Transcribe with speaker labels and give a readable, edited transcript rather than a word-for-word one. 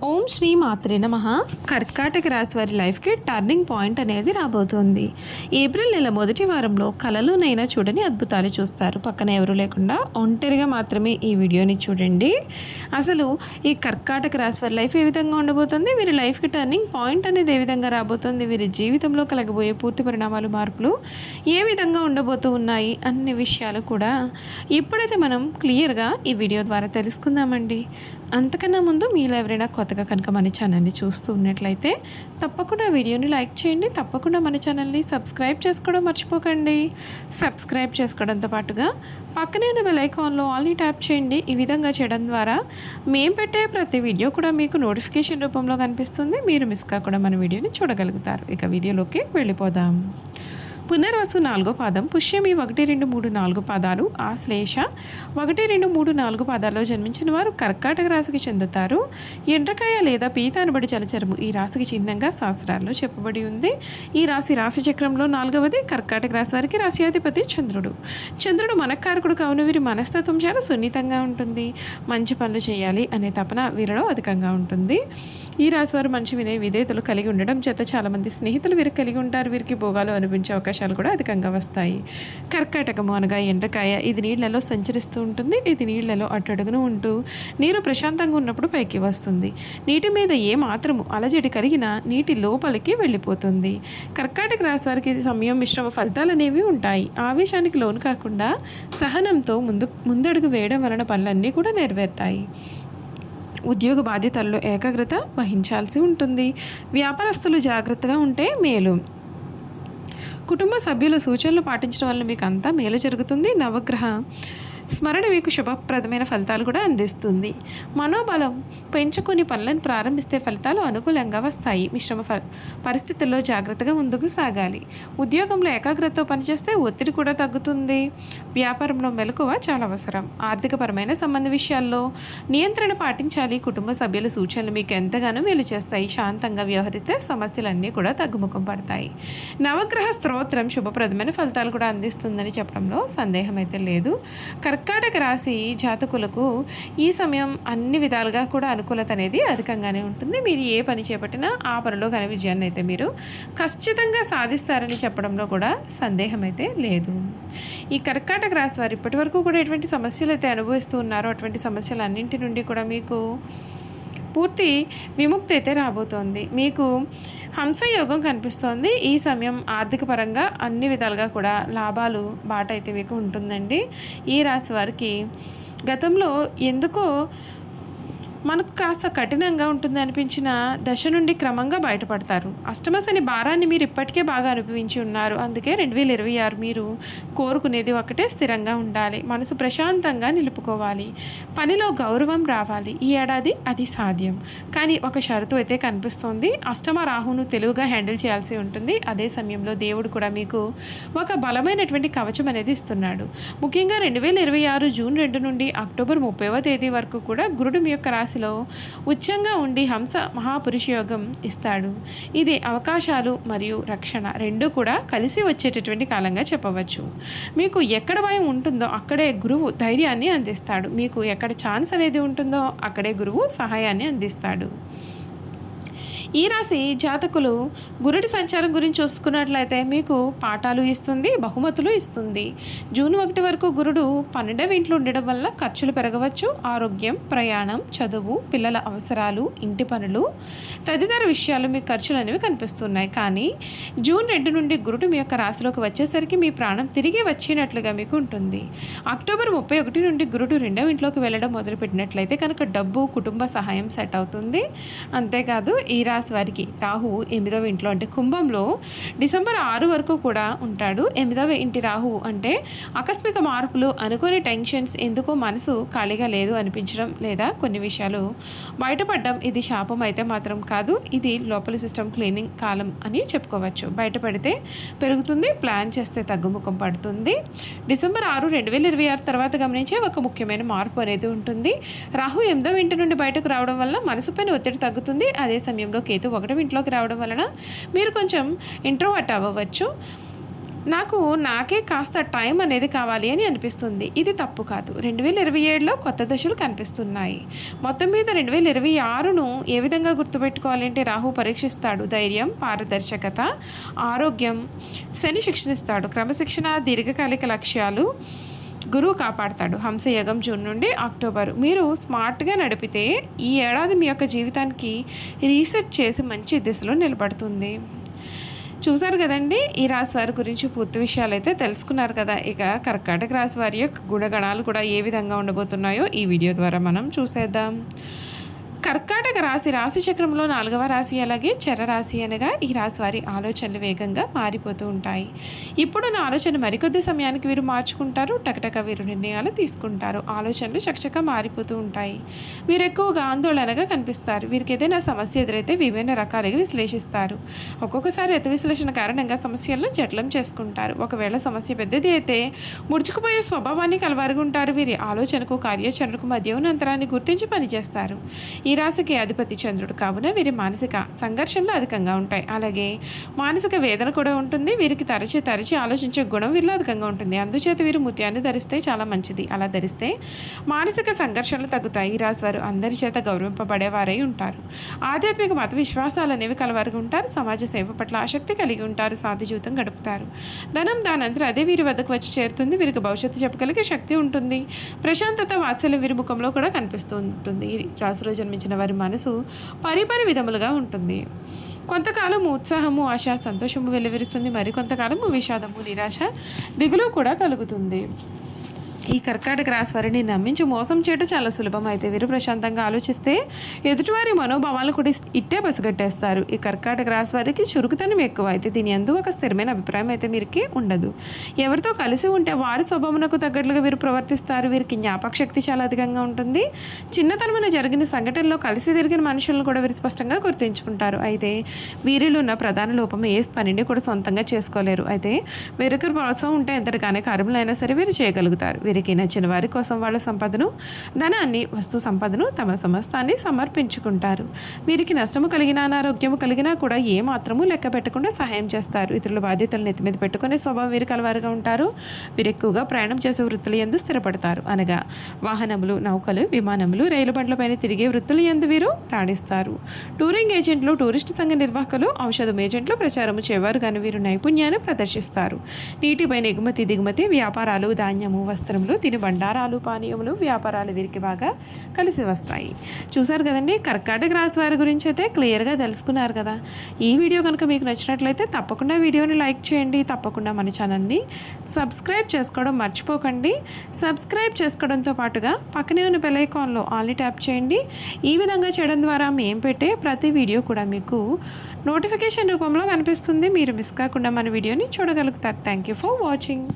Speaker 1: ఓం శ్రీ మాత్రే నమః. కర్కాటక రాశి వారి లైఫ్కి టర్నింగ్ పాయింట్ అనేది రాబోతుంది. ఏప్రిల్ నెల మొదటి వారంలో కలలోనైనా చూడని అద్భుతాలు చూస్తారు. పక్కన ఎవరు లేకుండా ఒంటరిగా మాత్రమే ఈ వీడియోని చూడండి. అసలు ఈ కర్కాటక రాశి వారి లైఫ్ ఏ విధంగా ఉండబోతుంది, వీరి లైఫ్కి టర్నింగ్ పాయింట్ అనేది ఏ విధంగా రాబోతుంది, వీరి జీవితంలో కలగబోయే పూర్తి పరిణామాలు, మార్పులు ఏ విధంగా ఉండబోతూ ఉన్నాయి అన్ని విషయాలు కూడా ఇప్పుడైతే మనం క్లియర్గా ఈ వీడియో ద్వారా తెలుసుకుందామండి. అంతకన్నా ముందు మీలో ఎవరైనా కొత్తగా కనుక మన ఛానల్ని చూస్తూ ఉన్నట్లయితే తప్పకుండా వీడియోని లైక్ చేయండి. తప్పకుండా మన ఛానల్ని సబ్స్క్రైబ్ చేసుకోవడం మర్చిపోకండి. సబ్స్క్రైబ్ చేసుకోవడంతో పాటుగా పక్కనే ఉన్న బెల్ ఐకాన్లో ఆల్ని ట్యాప్ చేయండి. ఈ విధంగా చేయడం ద్వారా మేము పెట్టే ప్రతి వీడియో కూడా మీకు నోటిఫికేషన్ రూపంలో కనిపిస్తుంది. మీరు మిస్ కాకుండా మన వీడియోని చూడగలుగుతారు. ఇక వీడియోలోకి వెళ్ళిపోదాం. పునర్వసు 4వ పాదం, పుష్యమి 1, 2, 3, 4 పాదాలు, ఆశ్లేష 1, 2, 3, 4 పాదాల్లో జన్మించిన వారు కర్కాటక రాశికి చెందుతారు. ఎండ్రకాయ లేదా పీత అనబడి జలచరము ఈ రాశికి చిహ్నంగా శాస్త్రాల్లో చెప్పబడి ఉంది. ఈ రాశి చక్రంలో 4వది. కర్కాటక రాశి వారికి రాశ్యాధిపతి చంద్రుడు. చంద్రుడు మనకారకుడు కావున వీరి మనస్తత్వం చాలా సున్నితంగా ఉంటుంది. మంచి పనులు చేయాలి అనే తపన వీరిలో అధికంగా ఉంటుంది. ఈ రాశి వారు మంచి వినయ విధేయతలు కలిగి ఉండడం చేత చాలామంది స్నేహితులు వీరికి కలిగి ఉంటారు. వీరికి భోగాలు అనిపించే అవకాశాలు కూడా అధికంగా వస్తాయి. కర్కాటకము అనగా ఎండ్రకాయ. ఇది నీళ్లలో సంచరిస్తూ ఉంటుంది. ఇది నీళ్లలో అట్టడుగును ఉంటూ నీరు ప్రశాంతంగా ఉన్నప్పుడు పైకి వస్తుంది. నీటి మీద ఏ మాత్రము అలజడి కలిగినా నీటి లోపలికి వెళ్ళిపోతుంది. కర్కాటక రాశి వారికి సమయం మిశ్రమ ఫలితాలు అనేవి ఉంటాయి. ఆవేశానికి లోను కాకుండా సహనంతో ముందడుగు వేయడం వలన పనులన్నీ కూడా నెరవేరుతాయి. ఉద్యోగ బాధ్యతల్లో ఏకాగ్రత వహించాల్సి ఉంటుంది. వ్యాపారస్తులు జాగ్రత్తగా ఉంటే మేలు. కుటుంబ సభ్యుల సూచనలు పాటించడం వల్ల మీకు అంతా మేలు జరుగుతుంది. నవగ్రహ స్మరణ మీకు శుభప్రదమైన ఫలితాలు కూడా అందిస్తుంది. మనోబలం పెంచుకొని పనులను ప్రారంభిస్తే ఫలితాలు అనుకూలంగా వస్తాయి. మిశ్రమ పరిస్థితుల్లో జాగ్రత్తగా ముందుకు సాగాలి. ఉద్యోగంలో ఏకాగ్రతతో పనిచేస్తే ఒత్తిడి కూడా తగ్గుతుంది. వ్యాపారంలో మెలకువ చాలా అవసరం. ఆర్థికపరమైన సంబంధ విషయాల్లో నియంత్రణ పాటించాలి. కుటుంబ సభ్యుల సూచనలు మీకు ఎంతగానో మేలు చేస్తాయి. శాంతంగా వ్యవహరిస్తే సమస్యలన్నీ కూడా తగ్గుముఖం పడతాయి. నవగ్రహ స్తోత్రం శుభప్రదమైన ఫలితాలు కూడా అందిస్తుందని చెప్పడంలో సందేహం అయితే లేదు. కర్కాటక రాశి జాతకులకు ఈ సమయం అన్ని విధాలుగా కూడా అనుకూలత అనేది అధికంగానే ఉంటుంది. మీరు ఏ పని చేపట్టినా ఆ పనిలో కానీ విజయాన్ని అయితే మీరు ఖచ్చితంగా సాధిస్తారని చెప్పడంలో కూడా సందేహం అయితే లేదు. ఈ కర్కాటక రాశి వారు ఇప్పటి వరకు కూడా ఎటువంటి సమస్యలు అయితే అనుభవిస్తూ ఉన్నారో అటువంటి సమస్యలన్నింటి నుండి కూడా మీకు పూర్తి విముక్తి అయితే రాబోతోంది. మీకు హంసయోగం కనిపిస్తోంది. ఈ సమయం ఆర్థిక పరంగా అన్ని విధాలుగా కూడా లాభాలు బాట అయితే మీకు ఉంటుందండి. ఈ రాశి వారికి గతంలో ఎందుకో మనకు కాస్త కఠినంగా ఉంటుంది అనిపించిన దశ నుండి క్రమంగా బయటపడతారు. అష్టమ శని భారాన్ని మీరు ఇప్పటికే బాగా అనుభవించి ఉన్నారు. అందుకే 2026 మీరు కోరుకునేది ఒకటే, స్థిరంగా ఉండాలి, మనసు ప్రశాంతంగా నిలుపుకోవాలి, పనిలో గౌరవం రావాలి. ఈ ఏడాది అది సాధ్యం. కానీ ఒక షరతు అయితే కనిపిస్తోంది. అష్టమ రాహును తెలివిగా హ్యాండిల్ చేయాల్సి ఉంటుంది. అదే సమయంలో దేవుడు కూడా మీకు ఒక బలమైనటువంటి కవచం అనేది ఇస్తున్నాడు. ముఖ్యంగా 2026 జూన్ 2 నుండి అక్టోబర్ 30వ తేదీ వరకు కూడా గురుడు మీ యొక్క రాశిలో ఉచ్చంగా ఉండి హంస మహాపురుష యోగం ఇస్తాడు. ఇది అవకాశాలు మరియు రక్షణ రెండూ కూడా కలిసి వచ్చేటటువంటి కాలంగా చెప్పవచ్చు. మీకు ఎక్కడ భయం ఉంటుందో అక్కడే గురువు ధైర్యాన్ని అందిస్తాడు. మీకు ఎక్కడ ఛాన్స్ అనేది ఉంటుందో అక్కడే గురువు సహాయాన్ని అందిస్తాడు. ఈ రాశి జాతకులు గురుడి సంచారం గురించి చూసుకున్నట్లయితే మీకు పాఠాలు ఇస్తుంది, బహుమతులు ఇస్తుంది. జూన్ 1 వరకు గురుడు 12వ ఇంట్లో ఉండడం వల్ల ఖర్చులు పెరగవచ్చు. ఆరోగ్యం, ప్రయాణం, చదువు, పిల్లల అవసరాలు, ఇంటి పనులు తదితర విషయాలు మీ ఖర్చులు అనేవి కనిపిస్తున్నాయి. కానీ జూన్ 2 నుండి గురుడు మీ యొక్క రాశిలోకి వచ్చేసరికి మీ ప్రాణం తిరిగి వచ్చినట్లుగా మీకు ఉంటుంది. అక్టోబర్ 31 నుండి గురుడు 2వ ఇంట్లోకి వెళ్ళడం మొదలుపెట్టినట్లయితే కనుక డబ్బు, కుటుంబ సహాయం సెట్ అవుతుంది. అంతేకాదు ఈ రాశి వారికి రాహువు 8వ ఇంట్లో అంటే కుంభంలో డిసెంబర్ 6 వరకు కూడా ఉంటాడు. 8వ ఇంటి రాహువు అంటే ఆకస్మిక మార్పులు, అనుకోని టెన్షన్స్, ఎందుకో మనసు ఖాళీగా లేదు అనిపించడం లేదా కొన్ని విషయాలు బయటపడడం. ఇది శాపం అయితే మాత్రం కాదు. ఇది లోపల సిస్టమ్ క్లీనింగ్ కాలం అని చెప్పుకోవచ్చు. బయటపడితే పెరుగుతుంది, ప్లాన్ చేస్తే తగ్గుముఖం పడుతుంది. డిసెంబర్ 6, 2026 తర్వాత గమనించే ఒక ముఖ్యమైన మార్పు అనేది ఉంటుంది. రాహు 8వ ఇంటి నుండి బయటకు రావడం వల్ల మనసుపైన ఒత్తిడి తగ్గుతుంది. అదే సమయంలో కేతు 1వ ఇంట్లోకి రావడం వలన మీరు కొంచెం ఇంట్రోవర్ట్ అవ్వవచ్చు. నాకే కాస్త టైం అనేది కావాలి అని అనిపిస్తుంది. ఇది తప్పు కాదు. 2027లో కొత్త దశలు కనిపిస్తున్నాయి. మొత్తం మీద 2026ను ఏ విధంగా గుర్తుపెట్టుకోవాలంటే రాహు పరీక్షిస్తాడు. ధైర్యం, పారదర్శకత, ఆరోగ్యం. శని శిక్షణిస్తాడు. క్రమశిక్షణ, దీర్ఘకాలిక లక్ష్యాలు. గురువు కాపాడతాడు. హంసయోగం జూన్ నుండి అక్టోబర్. మీరు స్మార్ట్గా నడిపితే ఈ ఏడాది మీ యొక్క జీవితానికి రీసెట్ చేసి మంచి దిశలో నిలబడుతుంది. చూసారు కదండి, ఈ రాశి వారి గురించి పూర్తి విషయాలు అయితే తెలుసుకున్నారు కదా. ఇక కర్కాటక రాశి వారి యొక్క గుణగణాలు కూడా ఏ విధంగా ఉండబోతున్నాయో ఈ వీడియో ద్వారా మనం చూసేద్దాం. కర్కాటక రాశి చక్రంలో 4వ రాశి, అలాగే చరరాశి అనగా ఈ రాశి వారి ఆలోచనలు వేగంగా మారిపోతూ ఉంటాయి. ఇప్పుడున్న ఆలోచన మరికొద్ది సమయానికి వీరు మార్చుకుంటారు. టకటక వీరు నిర్ణయాలు తీసుకుంటారు. ఆలోచనలు చకచక మారిపోతూ ఉంటాయి. వీరు ఎక్కువగా ఆందోళనగా కనిపిస్తారు. వీరికి ఏదైనా సమస్య ఎదురైతే విభిన్న రకాలుగా విశ్లేషిస్తారు. ఒక్కొక్కసారి అతి విశ్లేషణ కారణంగా సమస్యలను జటిలం చేసుకుంటారు. ఒకవేళ సమస్య పెద్దది అయితే ముడుచుకుపోయే స్వభావాన్ని కలవారుగా ఉంటారు. వీరి ఆలోచనకు కార్యాచరణకు మధ్య ఉన్న అంతరాన్ని గుర్తించి పనిచేస్తారు. ఈ రాశికి అధిపతి చంద్రుడు కావున వీరి మానసిక సంఘర్షణలు అధికంగా ఉంటాయి. అలాగే మానసిక వేదన కూడా ఉంటుంది. వీరికి తరచి ఆలోచించే గుణం వీరిలో అధికంగా ఉంటుంది. అందుచేత వీరు ముత్యాన్ని ధరిస్తే చాలా మంచిది. అలా ధరిస్తే మానసిక సంఘర్షణలు తగ్గుతాయి. ఈ రాశి వారు అందరి చేత గౌరవింపబడేవారై ఉంటారు. ఆధ్యాత్మిక మత విశ్వాసాలు అనేవి కలవారుగా ఉంటారు. సమాజ సేవ పట్ల ఆసక్తి కలిగి ఉంటారు. సాధి జీవితం గడుపుతారు. ధనం దానంతరం అదే వీరి వద్దకు వచ్చి చేరుతుంది. వీరికి భవిష్యత్తు చెప్పగలిగే శక్తి ఉంటుంది. ప్రశాంతత, వాత్సల్యం వీరి ముఖంలో కూడా కనిపిస్తూ ఉంటుంది. ఈ రాశిలో జన్మించిన వారి మనసు పరిపరి విధములుగా ఉంటుంది. కొంతకాలము ఉత్సాహము, ఆశ, సంతోషము వెలువరిస్తుంది. మరికొంతకాలము విషాదము, నిరాశ, దిగులు కూడా కలుగుతుంది. ఈ కర్కాటక రాశి వారిని నమ్మించి మోసం చేయడం చాలా సులభం. అయితే వీరు ప్రశాంతంగా ఆలోచిస్తే ఎదుటివారి మనోభావాలను కూడా ఇట్టే పసిగట్టేస్తారు. ఈ కర్కాటక రాశి వారికి చురుకుతనం ఎక్కువ. అయితే దీని యందు ఒక స్థిరమైన అభిప్రాయం అయితే వీరికి ఉండదు. ఎవరితో కలిసి ఉంటే వారి స్వభావనకు తగ్గట్లుగా వీరు ప్రవర్తిస్తారు. వీరికి జ్ఞాపక శక్తి చాలా అధికంగా ఉంటుంది. చిన్నతనమైన జరిగిన సంఘటనలో కలిసి తిరిగిన మనుషులను కూడా వీరు స్పష్టంగా గుర్తించుకుంటారు. అయితే వీరిలో ఉన్న ప్రధాన లోపం ఏ పనిని కూడా సొంతంగా చేసుకోలేరు. అయితే వేరొకరి ప్రోత్సాహం ఉంటే ఎంతటిగానే కార్యములైనా సరే వీరు చేయగలుగుతారు. వీరికి నచ్చిన వారి కోసం వాళ్ళ సంపదను, ధనాన్ని, వస్తు సంపదను, తమ సమస్తాన్ని సమర్పించుకుంటారు. వీరికి నష్టము కలిగినా, అనారోగ్యము కలిగినా కూడా ఏ మాత్రము లెక్క పెట్టకుండా సహాయం చేస్తారు. ఇతరుల బాధ్యతలను నెత్తి మీద పెట్టుకునే స్వభావం వీరు కలవారుగా ఉంటారు. వీరు ఎక్కువగా ప్రయాణం చేసే వృత్తుల యందు స్థిరపడతారు. అనగా వాహనములు, నౌకలు, విమానములు, రైలు బండ్లపైన తిరిగే వృత్తుల యందు వీరు రాణిస్తారు. టూరింగ్ ఏజెంట్లు, టూరిస్టు సంఘ నిర్వాహకులు, ఔషధం ఏజెంట్లు ప్రచారము చేవారు కానీ వీరు నైపుణ్యాన్ని ప్రదర్శిస్తారు. నీటిపైన ఎగుమతి, దిగుమతి వ్యాపారాలు, ధాన్యము, వస్త్రములు, తిని బండారాలు, పానీయములు వ్యాపారాలు వీరికి బాగా కలిసి వస్తాయి. చూసారు కదండి, కర్కాటక రాశి వారి గురించి అయితే క్లియర్గా తెలుసుకున్నారు కదా. ఈ వీడియో కనుక మీకు నచ్చినట్లయితే తప్పకుండా వీడియోని లైక్ చేయండి. తప్పకుండా మన ఛానల్ని సబ్స్క్రైబ్ చేసుకోవడం మర్చిపోకండి. సబ్స్క్రైబ్ చేసుకోవడంతో పాటుగా పక్కనే ఉన్న బెల్ ఐకాన్లో ఆల్ని ట్యాప్ చేయండి. ఈ విధంగా చేయడం ద్వారా మేము పెట్టే ప్రతి వీడియో కూడా మీకు నోటిఫికేషన్ రూపంలో కనిపిస్తుంది. మీరు మిస్ కాకుండా మన వీడియోని చూడగలుగుతారు. Thank you for watching.